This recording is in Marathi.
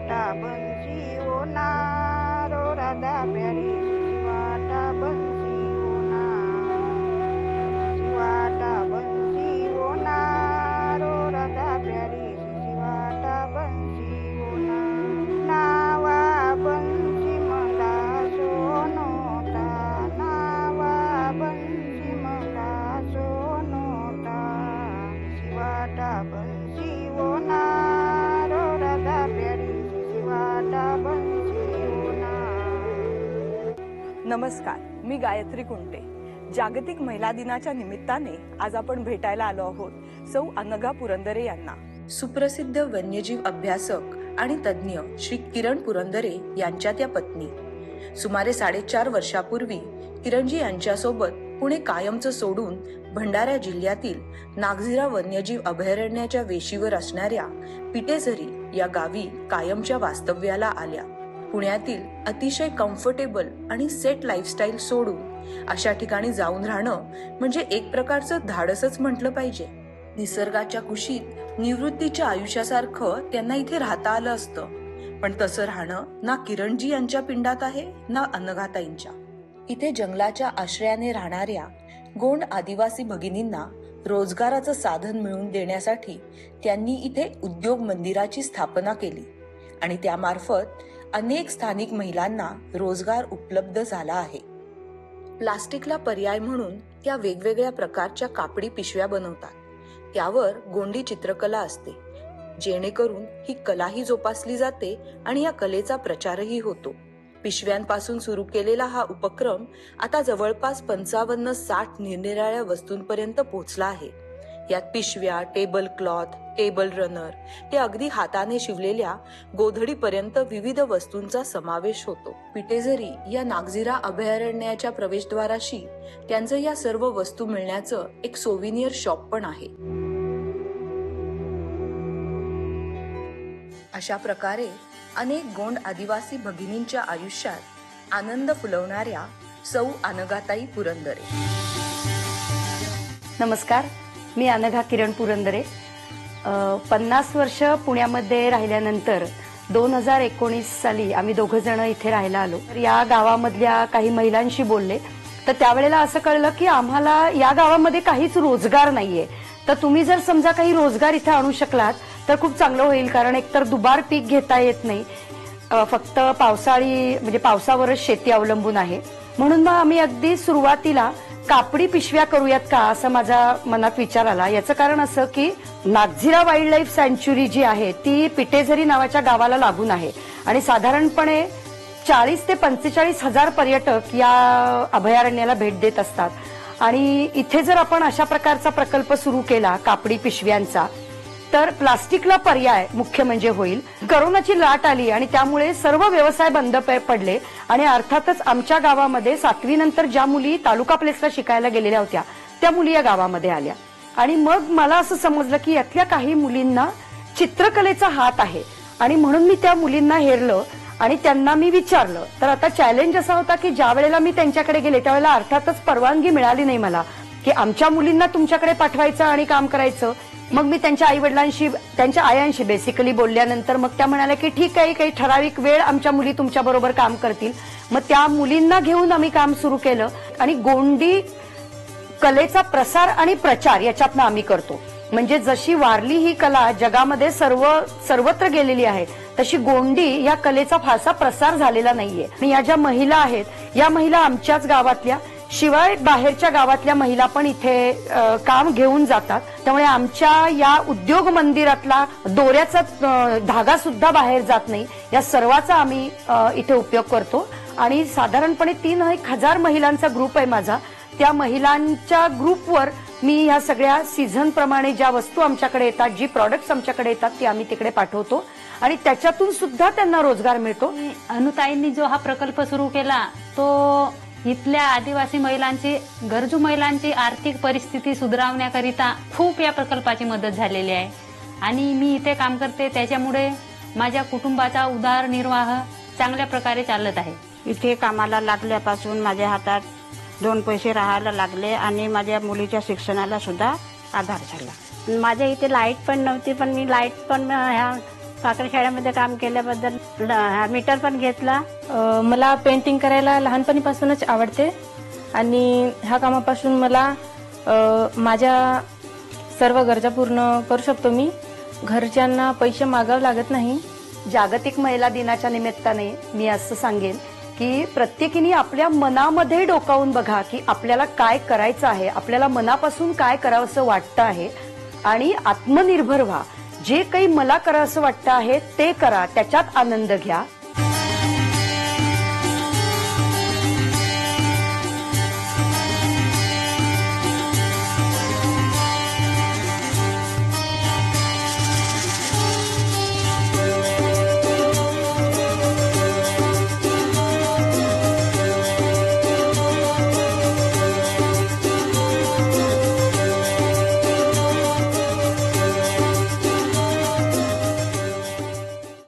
शिवाटा बंसी ओना रो राधा प्यारी शिवाटा बंसी ओना शिवाटा बंसी ओना रो राधा प्यारी शिवाटा बंसी ओना नावा बंसी मला सोनोता नावा बंसी मला सोनोता शिवाटा बंसी ओना रो राधा प्यारी शिवाटा बंसी ओना। नमस्कार, मी गायत्री कुंटे। जागतिक महिला दिनाच्या निमित्ताने आज आपण भेटायला आलो आहोत सौ अनघा पुरंदरे यांना। सुप्रसिद्ध वन्यजीव अभ्यासक आणि तज्ञ श्री किरण पुरंदरे यांच्या त्या पत्नी। सुमारे 4.5 वर्षापूर्वी किरणजी यांच्यासोबत पुणे कायमचं सोडून भंडारा जिल्ह्यातील नागझिरा वन्यजीव अभयारण्याच्या वेशीवर असणाऱ्या पिटेझरी या गावी कायमच्या वास्तव्याला आल्या। पुण्यातील अतिशय कम्फर्टेबल आणि सेट लाईफस्टाईल सोडून अशा ठिकाणी जाऊन राहणं म्हणजे एक प्रकारचं धाडसच म्हटलं पाहिजे। निसर्गाच्या कुशीत निवृत्तीच्या आयुष्यासारखं त्यांना इथे राहता आलं असतं, पण तसं राहणं ना किरणजी यांच्या पिंडात आहे ना अनघाताईंच्या। इथे जंगलाच्या आश्रयाने राहणाऱ्या गोंड आदिवासी भगिनींना रोजगाराचं साधन मिळवून देण्यासाठी त्यांनी इथे उद्योग मंदिराची स्थापना केली आणि त्यामार्फत अनेक स्थानिक महिलांना रोजगार उपलब्ध झाला आहे। प्लास्टिकला पर्याय म्हणून त्या वेगवेगळ्या प्रकारच्या कापडी पिशव्या बनवतात, त्यावर गोंडी चित्रकला असते, जेणेकरून ही कलाही जोपासली जाते आणि या कलेचा प्रचारही होतो। पिशव्यांपासून सुरू केलेला हा उपक्रम आता जवळपास 55-60 निरनिराळ्या वस्तूंपर्यंत पोहोचला आहे। यात पिशव्या, टेबल क्लॉथ, टेबल रनर ते अगदी हाताने शिवलेल्या गोधडीपर्यंत विविध वस्तूंचा समावेश होतो। पिटेझरी या नागझिरा अभयारण्याच्या प्रवेशद्वाराशी त्यांचं या सर्व वस्तू मिळण्याचं एक सोव्हिनियर शॉप पण आहे। अशा प्रकारे अनेक गोंड आदिवासी भगिनींच्या आयुष्यात आनंद फुलवणाऱ्या सौ अनघाताई पुरंदरे। नमस्कार, मी अनघा किरण पुरंदरे। 50 वर्ष पुण्यामध्ये राहिल्यानंतर 2019 साली आम्ही दोघं जण इथे राहायला आलो। या गावामधल्या काही महिलांशी बोलले तर त्यावेळेला असं कळलं की आम्हाला या गावामध्ये काहीच रोजगार नाहीये, तर तुम्ही जर समजा काही रोजगार इथे आणू शकलात तर खूप चांगलं होईल, कारण एकतर दुबार पीक घेता येत नाही, फक्त पावसाळी म्हणजे पावसावरच शेती अवलंबून आहे। म्हणून मग आम्ही अगदी सुरुवातीला कापडी पिशव्या करूयात का असं माझ्या मनात विचार आला। याचं कारण असं की नागझिरा वाईल्ड लाईफ सँच्युरी जी आहे ती पिटेझरी नावाच्या गावाला लागून आहे आणि साधारणपणे 40 ते 45 हजार पर्यटक या अभयारण्याला भेट देत असतात आणि इथे जर आपण अशा प्रकारचा प्रकल्प सुरू केला कापडी पिशव्यांचा तर प्लास्टिकला पर्याय मुख्य म्हणजे होईल। कोरोनाची लाट आली आणि त्यामुळे सर्व व्यवसाय बंद पडले आणि अर्थातच आमच्या गावामध्ये 7वी नंतर ज्या मुली तालुका प्लेसला शिकायला गेलेल्या होत्या त्या मुली या गावामध्ये आल्या आणि मग मला असं समजलं की यातल्या काही मुलींना चित्रकलेचा हात आहे आणि म्हणून मी त्या मुलींना हेरलं आणि त्यांना मी विचारलं। तर आता चॅलेंज असा होता की ज्या वेळेला मी त्यांच्याकडे गेले त्यावेळेला अर्थातच परवानगी मिळाली नाही मला की आमच्या मुलींना तुमच्याकडे पाठवायचं आणि काम करायचं। मग मी त्यांच्या आई वडिलांशी त्यांच्या आयांशी बेसिकली बोलल्यानंतर मग त्या म्हणाल्या की ठीक आहे, काही ठराविक वेळ आमच्या मुली तुमच्या बरोबर काम करतील। मग त्या मुलींना घेऊन आम्ही काम सुरू केलं आणि गोंडी कलेचा प्रसार आणि प्रचार याच्यातनं आम्ही करतो। म्हणजे जशी वारली ही कला जगामध्ये सर्वत्र गेलेली आहे तशी गोंडी या कलेचा फारसा प्रसार झालेला नाहीये आणि या ज्या महिला आहेत या महिला आमच्याच गावातल्या, शिवाय बाहेरच्या गावातल्या महिला पण इथे काम घेऊन जातात। त्यामुळे आमच्या या उद्योग मंदिरातला दोऱ्याचा धागा सुद्धा बाहेर जात नाही, या सर्वाचा आम्ही इथे उपयोग करतो आणि साधारणपणे 3-1 हजार महिलांचा ग्रुप आहे माझा। त्या महिलांच्या ग्रुपवर मी या सगळ्या सीझन प्रमाणे ज्या वस्तू आमच्याकडे येतात, जी प्रॉडक्ट्स आमच्याकडे येतात ती आम्ही तिकडे पाठवतो आणि त्याच्यातून सुद्धा त्यांना रोजगार मिळतो। अनुताईंनी जो हा प्रकल्प सुरू केला तो इथल्या आदिवासी महिलांची, गरजू महिलांची आर्थिक परिस्थिती सुधारवण्याकरिता खूप या प्रकल्पाची मदत झालेली आहे आणि मी इथे काम करते त्याच्यामुळे माझ्या कुटुंबाचा उदरनिर्वाह चांगल्या प्रकारे चालत आहे। इथे कामाला लागल्यापासून माझ्या हातात 2 पैसे राहायला लागले आणि माझ्या मुलीच्या शिक्षणाला सुद्धा आधार झाला। माझ्या इथे लाईट पण नव्हती, पण मी लाईट पण ह्या साखर शाळेमध्ये काम केल्याबद्दल मीटर पण घेतला. मला पेंटिंग करायला लहानपणीपासूनच आवडते आणि ह्या कामापासून मला माझ्या सर्व गरजा पूर्ण करू शकतो. मी घरच्यांना पैसे मागावे लागत नाही. जागतिक महिला दिनाच्या निमित्ताने मी असं सांगेन की प्रत्येकीने आपल्या मनामध्ये डोकावून बघा की आपल्याला काय करायचं आहे, आपल्याला मनापासून काय करावंसं वाटतं आहे आणि आत्मनिर्भर व्हा. जे काही मला करावंसं वाटतं आहे ते करा, त्याच्यात आनंद घ्या.